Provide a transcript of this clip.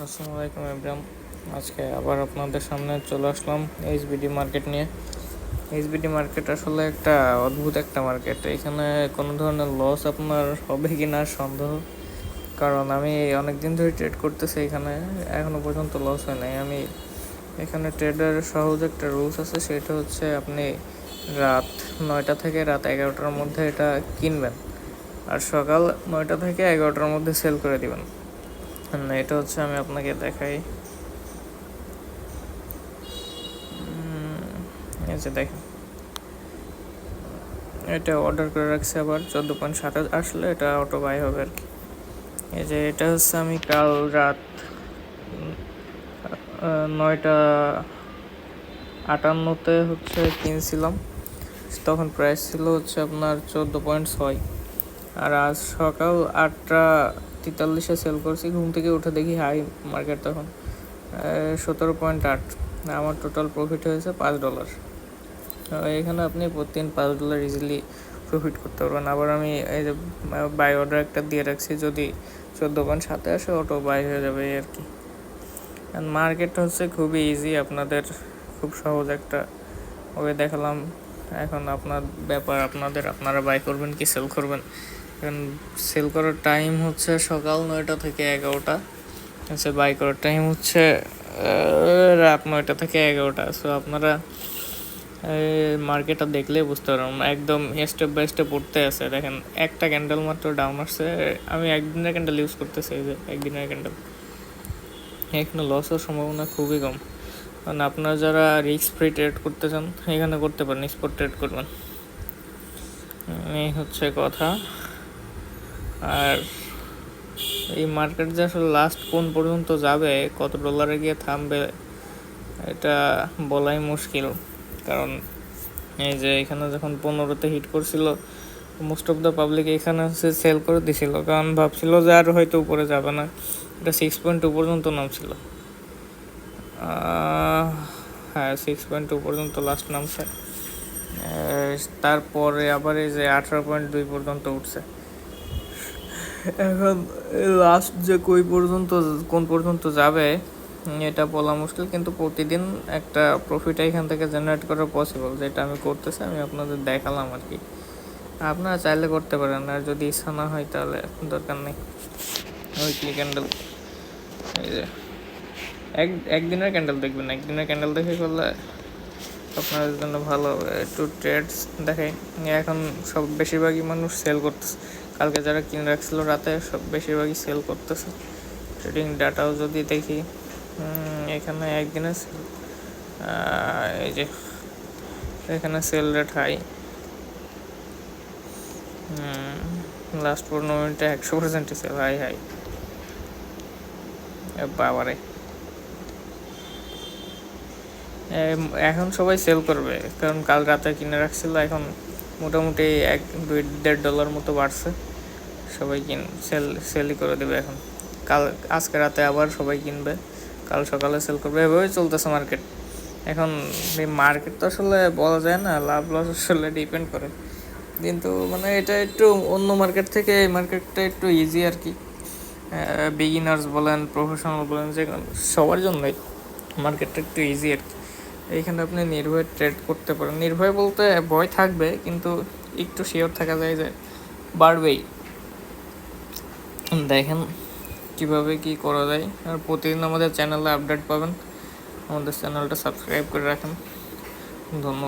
আসসালামু আলাইকুম ইব্রাহিম। আজকে আবার আপনাদের সামনে চলে আসলাম এইচবিডি মার্কেট নিয়ে। এইচবিডি মার্কেট আসলে একটা অদ্ভুত একটা মার্কেট। এখানে কোনো ধরনের লস আপনার হবে কি না সন্দেহ, কারণ আমি অনেক দিন ধরে ট্রেড করতেছি, এখানে এখনও পর্যন্ত লস হয় নাই। আমি এখানে ট্রেডের সহজ একটা রুলস আছে, সেটা হচ্ছে আপনি রাত 9টা থেকে রাত 11টার মধ্যে এটা কিনবেন আর সকাল 9টা থেকে 11টার মধ্যে সেল করে দিবেন। এটা হচ্ছে আমি আপনাকে দেখাই। এই যে দেখেন, এটা অর্ডার করে রাখছি, আবার 14.7 আসলে এটা অটো বাই হবে আর কি। এই যে এটা হচ্ছে আমি কাল রাত 9টা 58-তে হচ্ছে কিনছিলাম, তখন প্রাইস ছিল হচ্ছে আপনার 14.6, আর আজ সকাল 8টা 43-এ সেল করছি। ঘুম থেকে উঠে দেখি হাই মার্কেট তখন 17.8। আমার টোটাল প্রফিট হয়েছে $5। এখানে আপনি প্রতিদিন $5 ইজিলি প্রফিট করতে পারবেন। আবার আমি এই যে বাই অর্ডার একটা দিয়ে রাখছি, যদি 14.7 আসে অটো বাই হয়ে যাবে এই আর কি। মার্কেটটা হচ্ছে খুবই ইজি, আপনাদের খুব সহজ একটা ওয়ে দেখালাম। এখন আপনার ব্যাপার, আপনারা বাই করবেন কি সেল করবেন। এখন সেল করার টাইম হচ্ছে সকাল 9টা থেকে 11টা, আচ্ছা বাই করার টাইম হচ্ছে রাত 9টা থেকে 11টা। সো আপনারা মার্কেটটা দেখলে বুঝতে পারবেন, একদম স্টেপ বাই স্টেপ উঠতে আছে। দেখেন একটা ক্যান্ডেল মাত্র ডাউন আসছে, আমি একদিনের ক্যান্ডেল ইউজ করতেছি, এই যে একদিনের ক্যান্ডেল। এখানে লস হওয়ার সম্ভাবনা খুবই কম, কারণ আপনারা যারা রিস্ক ফ্রি ট্রেড করতে চান এখানে করতে পারেন, স্পট ট্রেড করবেন। এই হচ্ছে কথা। আর এই মার্কেট যে আসলে লাস্ট কোন পর্যন্ত যাবে, কত ডলারে গিয়ে থামবে, এটা বলাই মুশকিল। কারণ এই যে এখানে যখন 15তে হিট করছিল, মোস্ট অফ দ্য পাবলিক এখানে হচ্ছে সেল করে দিছিল, কারণ ভাবছিল যে আর হয়তো উপরে যাবে না। এটা 6.2 পর্যন্ত নামছিল, হ্যাঁ 6.2 পর্যন্ত লাস্ট নামছে। তারপরে আবার এই যে 18.2 পর্যন্ত উঠছে। এখন লাস্ট যে কোন পর্যন্ত যাবে এটা বলা মুশকিল, কিন্তু প্রতিদিন একটা প্রফিট এখান থেকে জেনারেট করা পসিবল, যেটা আমি করতেছি, আমি আপনাদের দেখালাম আর কি। আপনারা চাইলে করতে পারেন, আর যদি ইচ্ছা না হয় তাহলে দরকার নেই। উইকলি ক্যান্ডেল, এই যে একদিনের ক্যান্ডেল দেখবেন, একদিনের ক্যান্ডেল দেখে করলে আপনাদের জন্য ভালো হবে। একটু ট্রেডস দেখাই। এখন সব বেশিরভাগই মানুষ সেল করতেছে, কালকে যারা কিনে রাখছিল রাতে সব বেশিরভাগই সেল করতেছে। ট্রেডিং ডাটাও যদি দেখি, এখানে একদিনে সেল, এই যে এখানে সেল রেট হাই, লাস্ট 15 মিনিটে 100% সেল, হাই বাবারে। এখন সবাই সেল করবে, কারণ কাল রাতে কিনে রাখছিল, এখন মোটামুটি $1-1.5 মতো বাড়ছে। সবাই সেলই করে দেবে এখন। আজকে রাতে আবার সবাই কিনবে, কাল সকালে সেল করবে, এভাবেই চলতেছে মার্কেট। এখন এই মার্কেট তো আসলে বলা যায় না, লাভ লস আসলে ডিপেন্ড করে, কিন্তু মানে এটা একটু অন্য মার্কেট থেকে এই মার্কেটটা একটু ইজি আর কি। বিগিনার্স বলেন, প্রফেশনাল বলেন, যে সবার জন্যই মার্কেটটা একটু ইজি আর কি। এইখানে আপনি নির্ভয়ে ট্রেড করতে পারেন। নির্ভয় বলতে ভয় থাকবে, কিন্তু একটু শিওর থাকা যায় যে বাড়বেই। দেখেন কিভাবে কি করা যায়। আর প্রতিদিন আমাদের চ্যানেলে আপডেট পাবেন, আমাদের চ্যানেলটা সাবস্ক্রাইব করে রাখেন। ধন্যবাদ।